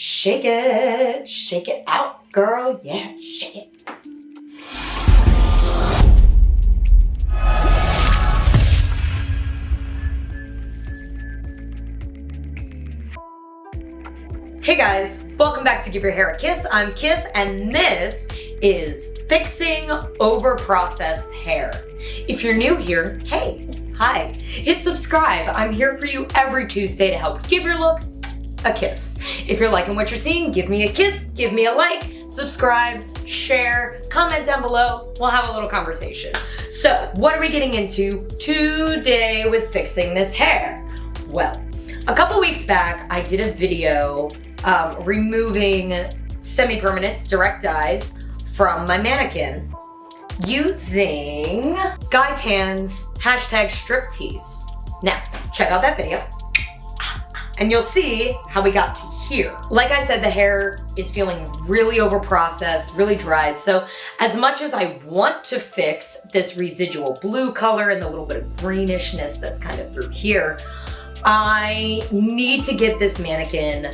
Shake it out, girl, yeah, shake it. Hey guys, welcome back to Give Your Hair a Kiss. I'm Kiss, and this is fixing over-processed hair. If you're new here, hey, hi, hit subscribe. I'm here for you every Tuesday to help give your look a kiss. If you're liking what you're seeing, give me a kiss, give me a like, subscribe, share, comment down below. We'll have a little conversation. So, what are we getting into today with fixing this hair? Well, a couple weeks back, I did a video removing semi-permanent direct dyes from my mannequin using Guy Tan's #striptease. Now, check out that video and you'll see how we got to here. Like I said, the hair is feeling really overprocessed, really dried. So as much as I want to fix this residual blue color and the little bit of greenishness that's kind of through here, I need to get this mannequin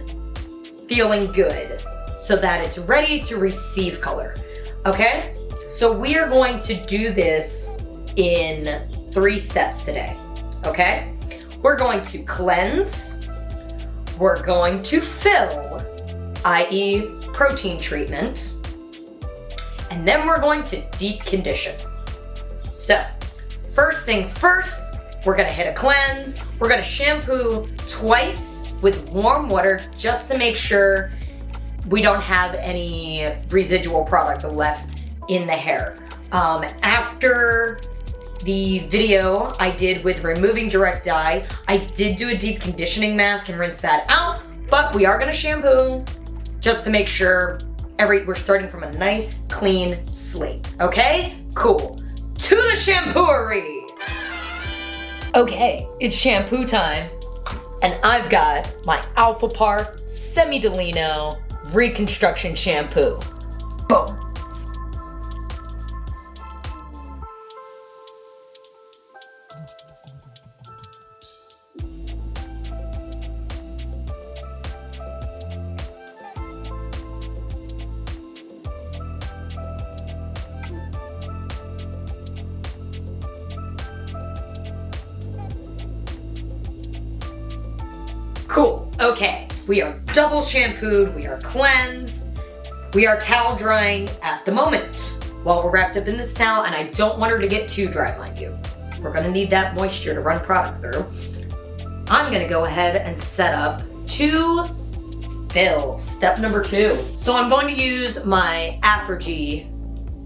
feeling good so that it's ready to receive color, okay? So we are going to do this in 3 steps today, okay? We're going to cleanse, we're going to fill, i.e. protein treatment, and then we're going to deep condition. So, first things first, we're gonna hit a cleanse, we're gonna shampoo twice with warm water just to make sure we don't have any residual product left in the hair. After the video I did with removing direct dye, I did do a deep conditioning mask and rinse that out, but we are gonna shampoo just to make sure we're starting from a nice clean slate, okay? Cool, to the shampooery. Okay, it's shampoo time, and I've got my Alfaparf DiLino Reconstruction shampoo. Boom. Cool, okay, we are double shampooed, we are cleansed, we are towel drying at the moment while we're wrapped up in this towel, and I don't want her to get too dry, mind you. We're gonna need that moisture to run product through. I'm gonna go ahead and set up to fill, step number 2. So I'm going to use my ApHogee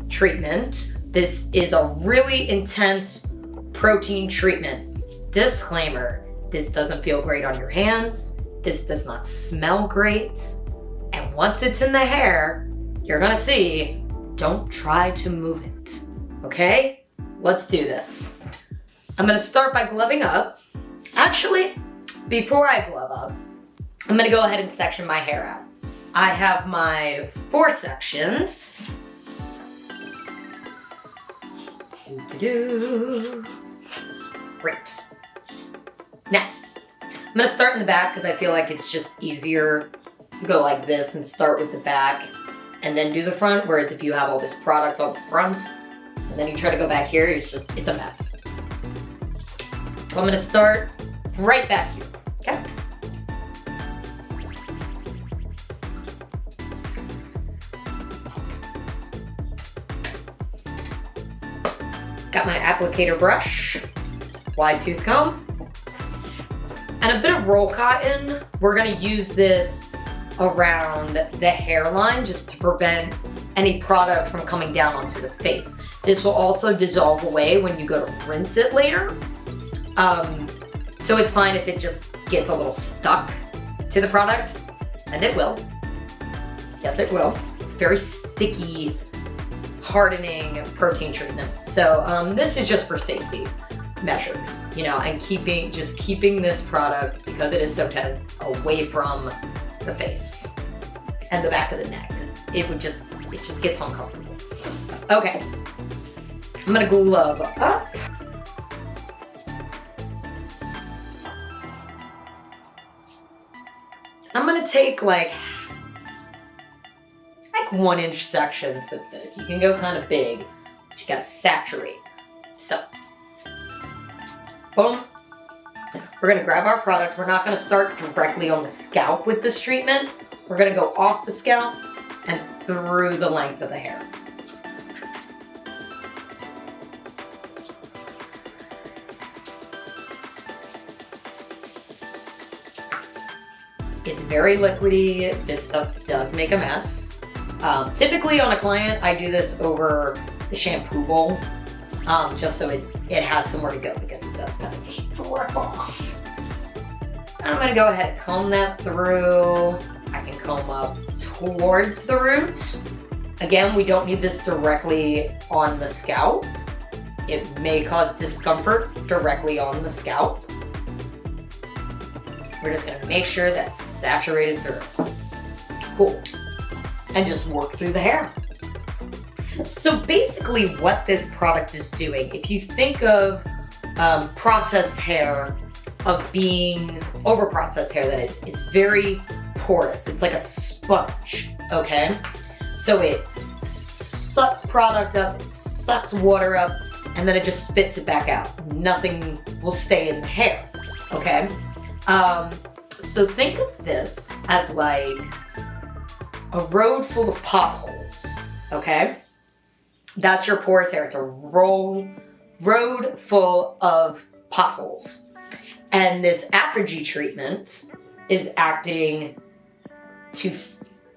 treatment. This is a really intense protein treatment. Disclaimer. This doesn't feel great on your hands. This does not smell great. And once it's in the hair, you're gonna see, don't try to move it, okay? Let's do this. I'm gonna start by gloving up. Actually, before I glove up, I'm gonna go ahead and section my hair out. I have my 4 sections. Great. Now, I'm gonna start in the back because I feel like it's just easier to go like this and start with the back and then do the front, whereas if you have all this product on the front and then you try to go back here, it's a mess. So I'm gonna start right back here, okay? Got my applicator brush, wide tooth comb, and a bit of roll cotton. We're gonna use this around the hairline just to prevent any product from coming down onto the face. This will also dissolve away when you go to rinse it later. So it's fine if it just gets a little stuck to the product, and it will. Yes, it will. Very sticky, hardening protein treatment. So this is just for safety measures, you know, and keeping this product, because it is so tense, away from the face and the back of the neck, because it just gets uncomfortable. Okay, I'm gonna glove up. I'm gonna take like 1-inch sections with this. You can go kind of big, but you gotta saturate. So, boom. We're gonna grab our product. We're not gonna start directly on the scalp with this treatment. We're gonna go off the scalp and through the length of the hair. It's very liquidy. This stuff does make a mess. Typically on a client, I do this over the shampoo bowl, just so it has somewhere to go, because it does kind of just drip off. And I'm gonna go ahead and comb that through. I can comb up towards the root. Again, we don't need this directly on the scalp. It may cause discomfort directly on the scalp. We're just gonna make sure that's saturated through. Cool. And just work through the hair. So basically what this product is doing, if you think of processed hair, of being over-processed hair that is very porous. It's like a sponge, okay? So it sucks product up, it sucks water up, and then it just spits it back out. Nothing will stay in the hair, okay? So think of this as like a road full of potholes, okay? That's your porous hair. It's a road full of potholes. And this ApHogee treatment is acting to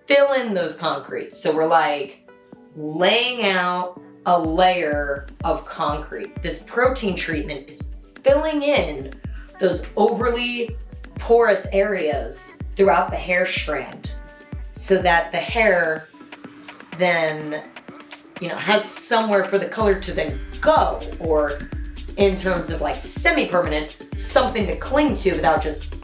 fill in those concrete. So we're like laying out a layer of concrete. This protein treatment is filling in those overly porous areas throughout the hair strand, so that the hair then, has somewhere for the color to then go, or in terms of like semi-permanent, something to cling to without just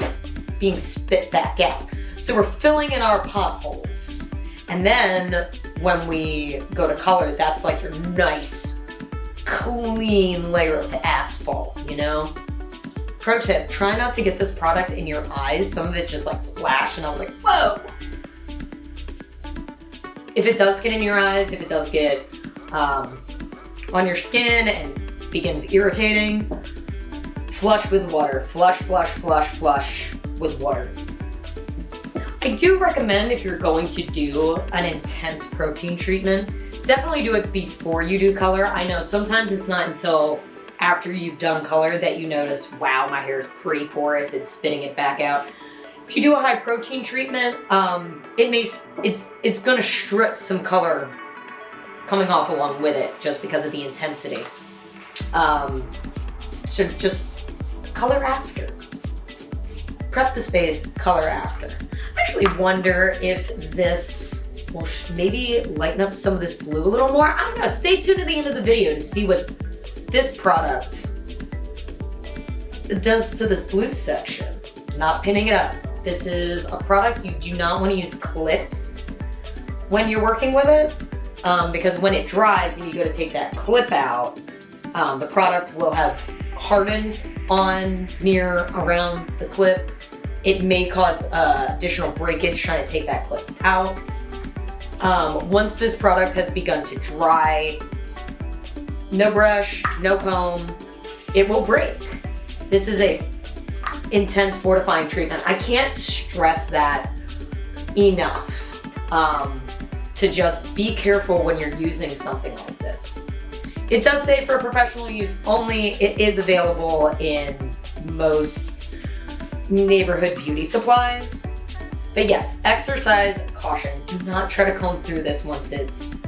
being spit back out. So we're filling in our potholes. And then when we go to color, that's like your nice, clean layer of asphalt, Pro tip, try not to get this product in your eyes. Some of it just like splashed and I was like, whoa! If it does get in your eyes, if it does get on your skin and begins irritating, flush with water. Flush with water. I do recommend, if you're going to do an intense protein treatment, definitely do it before you do color. I know sometimes it's not until after you've done color that you notice, wow, my hair is pretty porous, it's spitting it back out. If you do a high protein treatment, it's gonna strip some color coming off along with it, just because of the intensity. So just color after. Prep the space, color after. I actually wonder if this will maybe lighten up some of this blue a little more. I don't know, stay tuned to the end of the video to see what this product does to this blue section. Not pinning it up. This is a product you do not want to use clips when you're working with it, because when it dries and you go to take that clip out, the product will have hardened around the clip. It may cause additional breakage trying to take that clip out. Once this product has begun to dry, no brush, no comb, it will break. This is a intense fortifying treatment. I can't stress that enough, to just be careful when you're using something like this. It does say for professional use only. It is available in most neighborhood beauty supplies. But yes, exercise caution. Do not try to comb through this once it's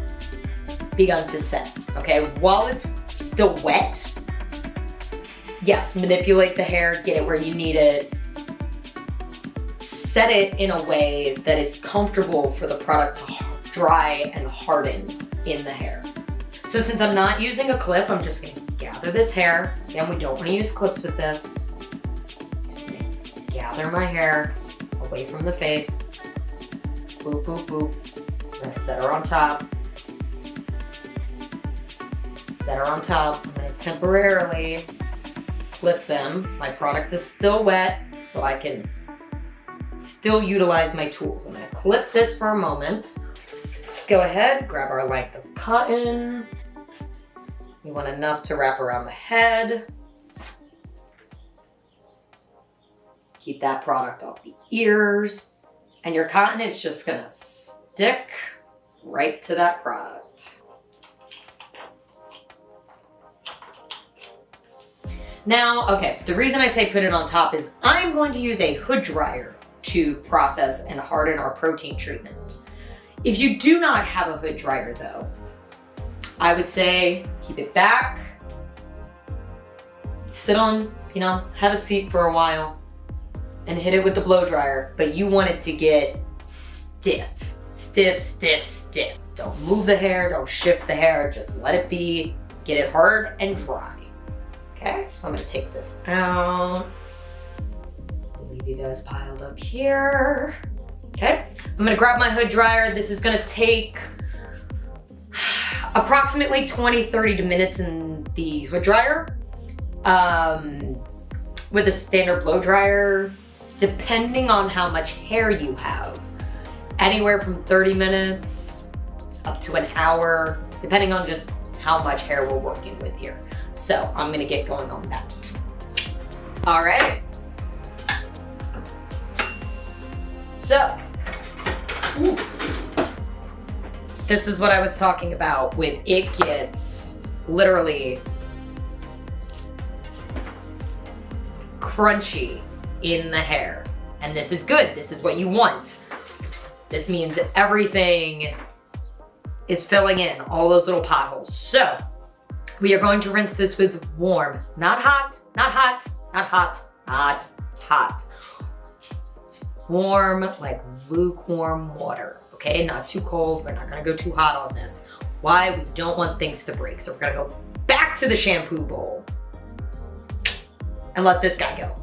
begun to set, okay? While it's still wet, yes, manipulate the hair, get it where you need it. Set it in a way that is comfortable for the product to dry and harden in the hair. So since I'm not using a clip, I'm just gonna gather this hair. Again, we don't wanna use clips with this. Just gonna gather my hair away from the face. Boop, boop, boop. I'm gonna set her on top. Set her on top. I'm gonna temporarily clip them. My product is still wet, so I can still utilize my tools. I'm gonna clip this for a moment. Let's go ahead, grab our length of cotton. We want enough to wrap around the head. Keep that product off the ears. And your cotton is just gonna stick right to that product. Now, okay, the reason I say put it on top is I'm going to use a hood dryer to process and harden our protein treatment. If you do not have a hood dryer though, I would say keep it back, sit on, have a seat for a while and hit it with the blow dryer, but you want it to get stiff, stiff, stiff, stiff. Don't move the hair, don't shift the hair, just let it be, get it hard and dry. Okay, so I'm gonna take this out. Leave you guys piled up here. Okay, I'm gonna grab my hood dryer. This is gonna take approximately 20-30 minutes in the hood dryer. With a standard blow dryer, depending on how much hair you have, anywhere from 30 minutes up to an hour, depending on just how much hair we're working with here. So I'm gonna get going on that. All right. So, this is what I was talking about with it gets literally crunchy in the hair. And this is good, this is what you want. This means everything is filling in, all those little potholes. So, we are going to rinse this with warm, not hot, not hot, not hot, not hot. Warm, like lukewarm water, okay? Not too cold, we're not gonna go too hot on this. Why? We don't want things to break. So we're gonna go back to the shampoo bowl and let this guy go.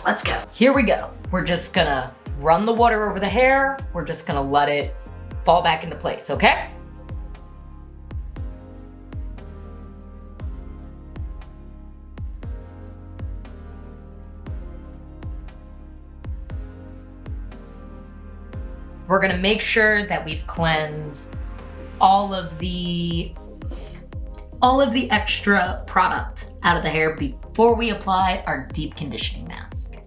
Let's go. Here we go. We're just gonna run the water over the hair. We're just gonna let it fall back into place, okay? We're gonna make sure that we've cleansed all of the extra product out of the hair before we apply our deep conditioning mask.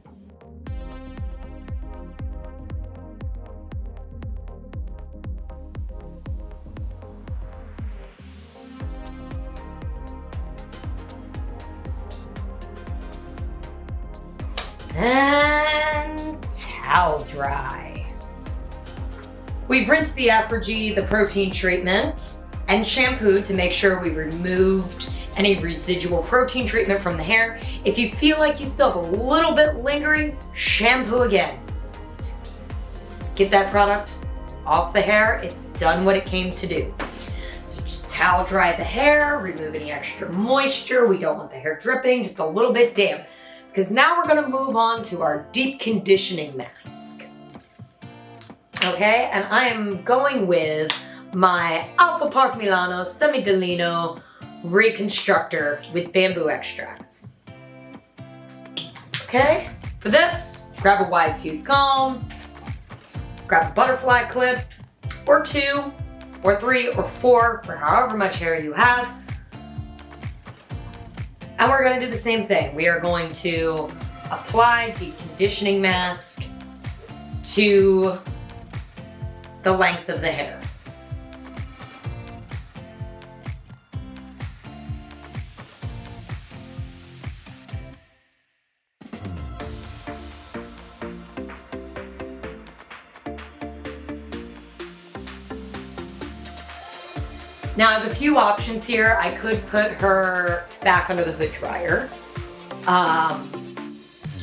And towel dry. We've rinsed the ApHogee, the protein treatment, and shampooed to make sure we removed any residual protein treatment from the hair. If you feel like you still have a little bit lingering, shampoo again. Get that product off the hair. It's done what it came to do. So just towel dry the hair, remove any extra moisture. We don't want the hair dripping, just a little bit damp. Because now we're gonna move on to our deep conditioning mask. Okay, and I am going with my Alfaparf Milano DiLino Reconstructor with bamboo extracts. Okay, for this, grab a wide tooth comb, grab a butterfly clip, or 2, or 3, or 4, for however much hair you have. And we're gonna do the same thing. We are going to apply deep conditioning mask to the length of the hair. Now I have a few options here. I could put her back under the hood dryer.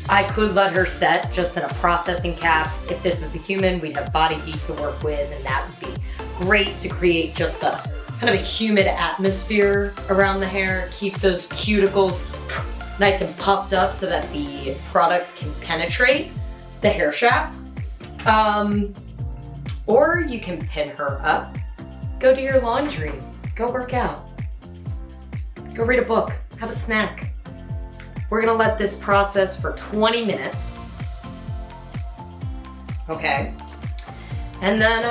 I could let her set just in a processing cap. If this was a human, we'd have body heat to work with, and that would be great to create just a kind of a humid atmosphere around the hair. Keep those cuticles nice and puffed up so that the product can penetrate the hair shaft. Or you can pin her up, go do your laundry, go work out, go read a book, have a snack. We're gonna let this process for 20 minutes. Okay. And then,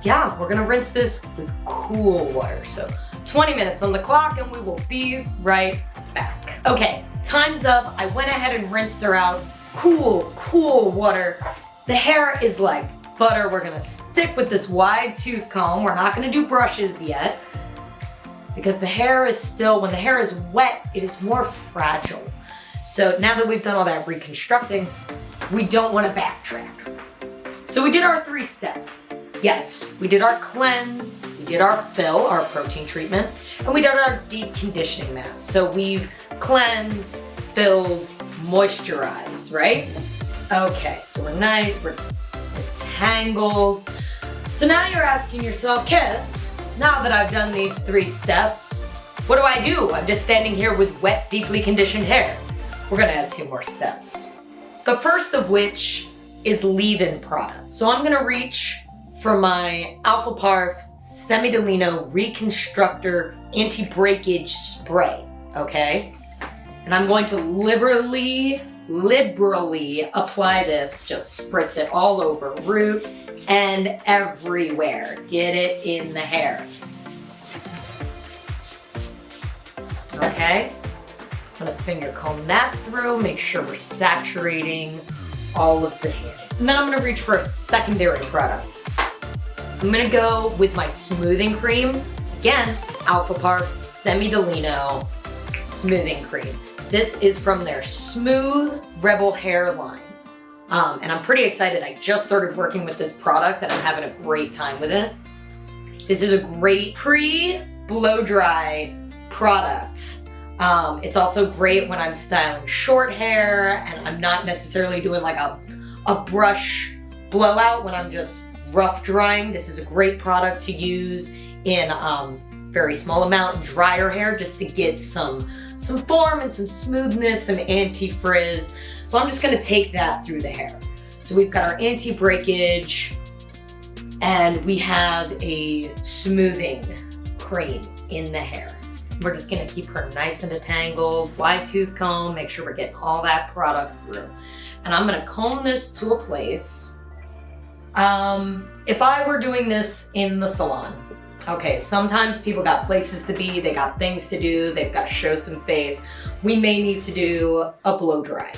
yeah, we're gonna rinse this with cool water. So 20 minutes on the clock and we will be right back. Okay, time's up. I went ahead and rinsed her out. Cool water. The hair is like butter. We're gonna stick with this wide tooth comb. We're not gonna do brushes yet because the hair is still, when the hair is wet, it is more fragile. So now that we've done all that reconstructing, we don't wanna backtrack. So we did our 3 steps. Yes, we did our cleanse, we did our fill, our protein treatment, and we did our deep conditioning mask. So we've cleansed, filled, moisturized, right? Okay, so we're nice, we're tangled. So now you're asking yourself, Kiss, now that I've done these 3 steps, what do? I'm just standing here with wet, deeply conditioned hair. We're gonna add 2 more steps. The first of which is leave-in product. So I'm gonna reach for my Alfaparf Semi-DiLino Reconstructor Anti-Breakage Spray, okay? And I'm going to liberally apply this, just spritz it all over, root and everywhere. Get it in the hair. Okay? I'm gonna finger comb that through, make sure we're saturating all of the hair. And then I'm gonna reach for a secondary product. I'm gonna go with my smoothing cream. Again, Alfaparf Semi-DiLino smoothing cream. This is from their Smooth Rebel hair line. And I'm pretty excited. I just started working with this product and I'm having a great time with it. This is a great pre-blow dry product. It's also great when I'm styling short hair and I'm not necessarily doing like a brush blowout when I'm just rough drying. This is a great product to use in very small amount in drier hair just to get some form and some smoothness, some anti-frizz. So I'm just gonna take that through the hair. So we've got our anti-breakage and we have a smoothing cream in the hair. We're just gonna keep her nice and detangled, wide tooth comb, make sure we're getting all that product through. And I'm gonna comb this to a place. If I were doing this in the salon, okay, sometimes people got places to be, they got things to do, they've got to show some face. We may need to do a blow dry.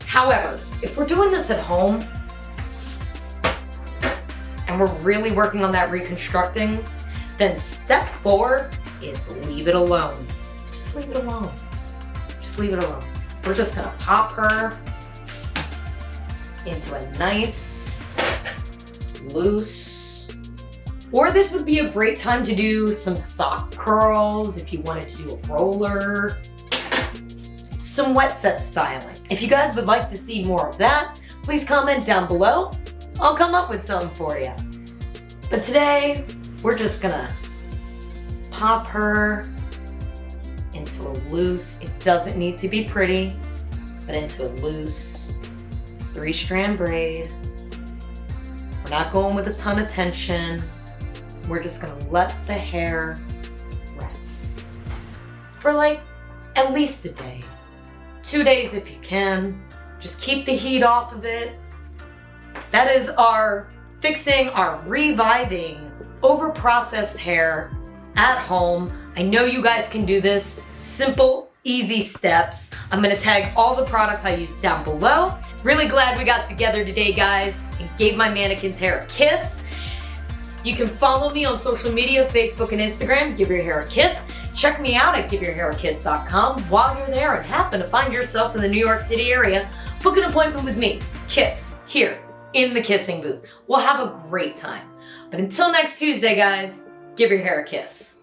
However, if we're doing this at home and we're really working on that reconstructing, then step 4 is leave it alone. Just leave it alone. Just leave it alone. We're just gonna pop her into a nice, loose, or this would be a great time to do some sock curls if you wanted to do a roller, some wet set styling. If you guys would like to see more of that, please comment down below. I'll come up with something for you. But today, we're just gonna pop her into a loose, it doesn't need to be pretty, but into a loose 3-strand braid. We're not going with a ton of tension. We're just gonna let the hair rest for like at least a day. 2 days if you can. Just keep the heat off of it. That is our fixing, our reviving, over-processed hair at home. I know you guys can do this. Simple, easy steps. I'm gonna tag all the products I use down below. Really glad we got together today, guys, and gave my mannequin's hair a kiss. You can follow me on social media, Facebook and Instagram, Give Your Hair a Kiss. Check me out at giveyourhairakiss.com. While you're there and happen to find yourself in the New York City area, book an appointment with me, Kiss, here in the kissing booth. We'll have a great time. But until next Tuesday, guys, give your hair a kiss.